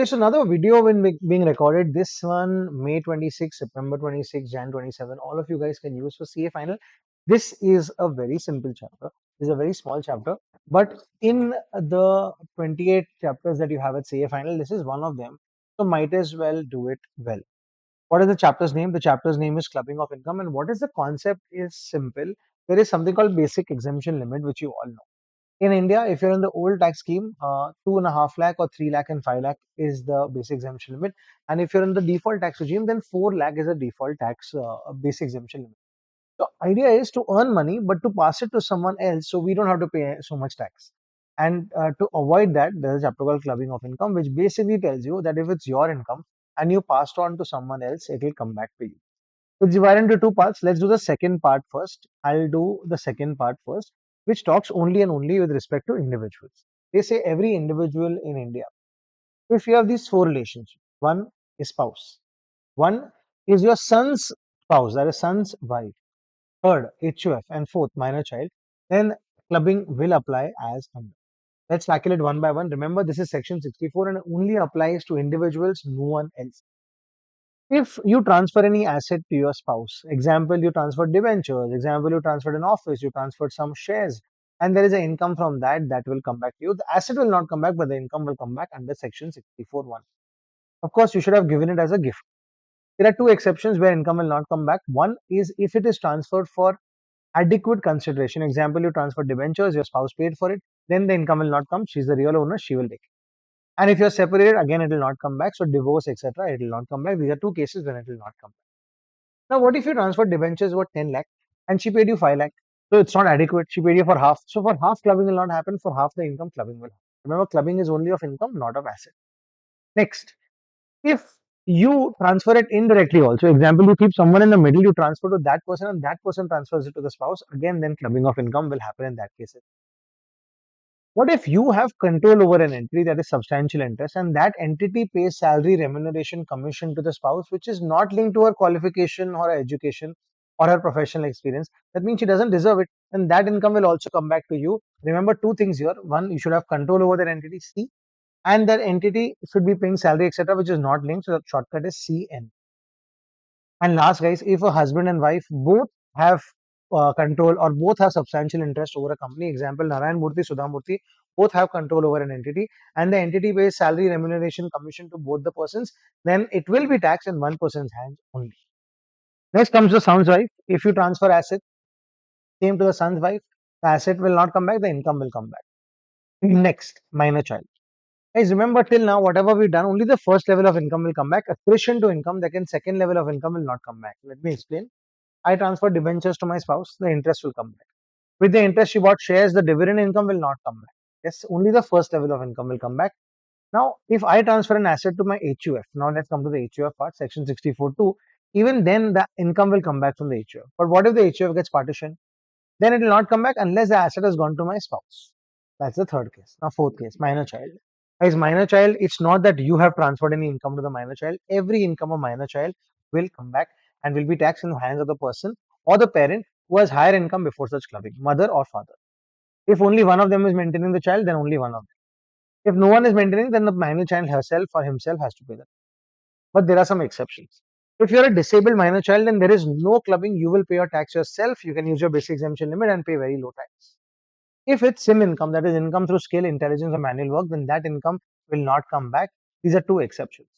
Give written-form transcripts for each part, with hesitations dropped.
Okay, so another video when being recorded. This one, May 26, September 26, Jan 27. All of you guys can use for CA final. This is a very simple chapter. This is a very small chapter. But in the 28 chapters that you have at CA final, this is one of them. So might as well do it well. What is the chapter's name? The chapter's name is clubbing of income. And what is the concept is simple. There is something called basic exemption limit, which you all know. In India, if you're in the old tax scheme, 2.5 lakh or 3 lakh and 5 lakh is the basic exemption limit. And if you're in the default tax regime, then 4 lakh is a default tax basic exemption limit. The idea is to earn money, but to pass it to someone else so we don't have to pay so much tax. And to avoid that, there's a chapter called clubbing of income, which basically tells you that if it's your income and you passed on to someone else, it will come back to you. It's divided into two parts. Let's do the second part first. I'll do the second part first, which talks only and only with respect to individuals. They say every individual in India, if you have these four relationships, one is spouse, one is your son's spouse, that is son's wife, third, HUF, and fourth, minor child, then clubbing will apply as under. Let's calculate one by one. Remember, this is section 64 and only applies to individuals, no one else. If you transfer any asset to your spouse, example, you transferred debentures, example, you transferred an office, you transferred some shares, and there is an income from that that will come back to you. The asset will not come back, but the income will come back under section 64(1). Of course, you should have given it as a gift. There are two exceptions where income will not come back. One is if it is transferred for adequate consideration. Example, you transferred debentures, your spouse paid for it, then the income will not come. She's the real owner, she will take it. And if you're separated, again, it will not come back. So divorce, etc., it will not come back. These are two cases when it will not come back. Now, what if you transferred debentures worth 10 lakh and she paid you 5 lakh? So it's not adequate. She paid you for half. So for half, clubbing will not happen. For half the income, clubbing will happen. Remember, clubbing is only of income, not of asset. Next, if you transfer it indirectly also, example, you keep someone in the middle, you transfer to that person and that person transfers it to the spouse, again, then clubbing of income will happen in that case. What if you have control over an entity that is substantial interest and that entity pays salary, remuneration, commission to the spouse, which is not linked to her qualification or her education or her professional experience? That means she doesn't deserve it. And that income will also come back to you. Remember two things here. One, you should have control over that entity, C, and that entity should be paying salary, etc., which is not linked. So the shortcut is CN. And last, guys, if a husband and wife both have control or both have substantial interest over a company, example, Narayan Murthy, Sudha Murthy, both have control over an entity, and the entity pays salary, remuneration, commission to both the persons, then it will be taxed in one person's hands only. Next comes the son's wife. If you transfer asset, same to the son's wife, the asset will not come back, the income will come back. Next, minor child. Guys, remember till now, whatever we've done, only the first level of income will come back. Accretion to income, the second level of income will not come back. Let me explain. I transferred debentures to my spouse, the interest will come back. With the interest she bought shares, the dividend income will not come back. Yes, only the first level of income will come back. Now, if I transfer an asset to my HUF, now let's come to the HUF part, section 64(2), even then the income will come back from the HUF. But what if the HUF gets partitioned? Then it will not come back unless the asset has gone to my spouse. That's the third case. Now, fourth case, minor child. As minor child, it's not that you have transferred any income to the minor child. Every income of minor child will come back and will be taxed in the hands of the person or the parent who has higher income before such clubbing, mother or father. If only one of them is maintaining the child, then only one of them. If no one is maintaining, then the minor child herself or himself has to pay that. But there are some exceptions. If you're a disabled minor child and there is no clubbing, you will pay your tax yourself. You can use your basic exemption limit and pay very low tax. If it's SIM income, that is income through skill, intelligence, or manual work, then that income will not come back. These are two exceptions.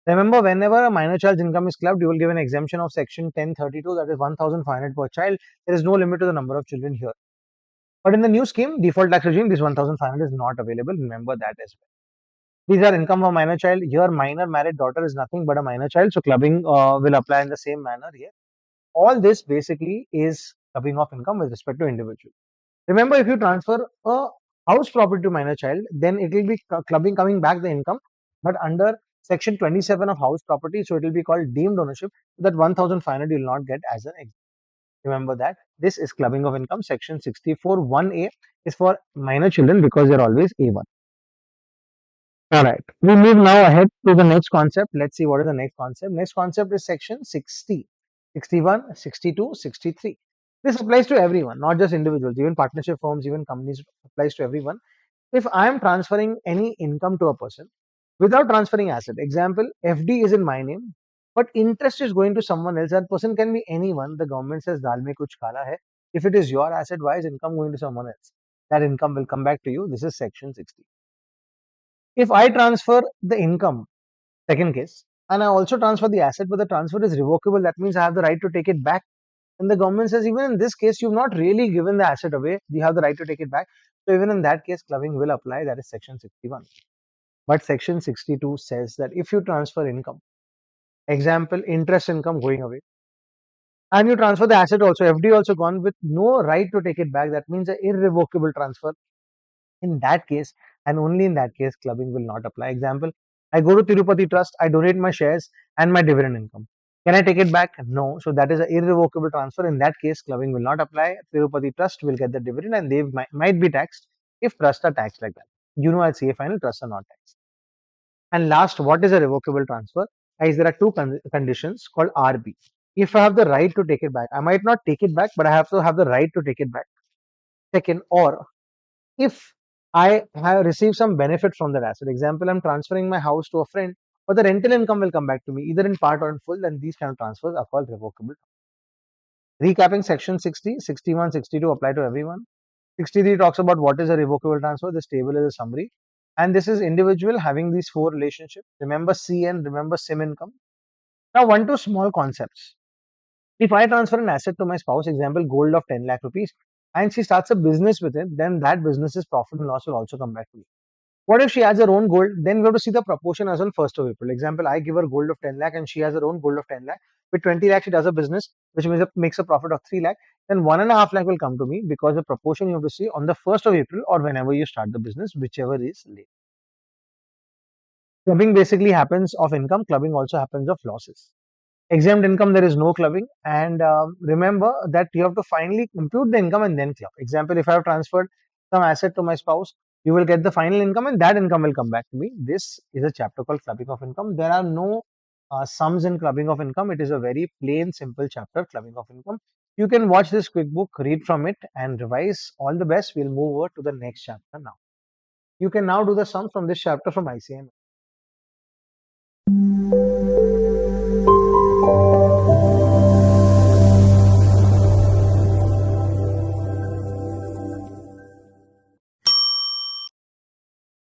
Remember, whenever a minor child's income is clubbed, you will give an exemption of section 1032, that is 1,500 per child. There is no limit to the number of children here. But in the new scheme, default tax regime, this 1,500 is not available. Remember that as well. These are income of minor child. Your minor married daughter is nothing but a minor child, so clubbing will apply in the same manner here. All this basically is clubbing of income with respect to individual. Remember, if you transfer a house property to minor child, then it will be clubbing coming back the income, but under section 27 of house property, so it will be called deemed ownership. That 1,500 you will not get as an exemption. Remember that this is clubbing of income. Section 64 1A is for minor children because they're always A1. All right, we move now ahead to the next concept. Let's see what is the next concept. Next concept is section 60, 61, 62, 63. This applies to everyone, not just individuals, even partnership firms, even companies, applies to everyone. If I am transferring any income to a person, without transferring asset. Example, FD is in my name, but interest is going to someone else. That person can be anyone. The government says, Dal mein kuch kala hai. If it is your asset, why is income going to someone else? That income will come back to you. This is section 60. If I transfer the income, second case, and I also transfer the asset, but the transfer is revocable, that means I have the right to take it back. And the government says, even in this case, you've not really given the asset away. You have the right to take it back. So even in that case, clubbing will apply. That is section 61. But section 62 says that if you transfer income, example, interest income going away, and you transfer the asset also, FD also gone with no right to take it back, that means an irrevocable transfer. In that case, and only in that case, clubbing will not apply. Example, I go to Tirupati Trust, I donate my shares and my dividend income. Can I take it back? No. So that is an irrevocable transfer. In that case, clubbing will not apply. Tirupati Trust will get the dividend and they might be taxed if trusts are taxed like that. You know, at CA final, trusts are not taxed. And last, what is a revocable transfer? Guys, there are two conditions called RB. If I have the right to take it back, I might not take it back, but I have to have the right to take it back. Second, or if I have received some benefit from that asset, example, I'm transferring my house to a friend, but the rental income will come back to me either in part or in full, then these kind of transfers are called revocable. Recapping section 60, 61, 62 apply to everyone. 63 talks about what is a revocable transfer. This table is a summary. And this is individual having these four relationships. Remember CN, remember SIM income. Now, one, two small concepts. If I transfer an asset to my spouse, example, gold of 10 lakh rupees, and she starts a business with it, then that business's profit and loss will also come back to me. What if she has her own gold? Then we have to see the proportion as on 1st of April. Example, I give her gold of 10 lakh and she has her own gold of 10 lakh. With 20 lakh, she does a business which makes a profit of 3 lakh. Then 1.5 lakh will come to me because the proportion you have to see on the 1st of April or whenever you start the business, whichever is late. Clubbing basically happens of income, clubbing also happens of losses. Exempt income, there is no clubbing. And remember that you have to finally compute the income and then club. Example, if I have transferred some asset to my spouse, you will get the final income and that income will come back to me. This is a chapter called clubbing of income. There are no sums in clubbing of income. It is a very plain, simple chapter, clubbing of income. You can watch this quick book, read from it, and revise. All the best. We'll move over to the next chapter now. You can now do the sum from this chapter from ICM.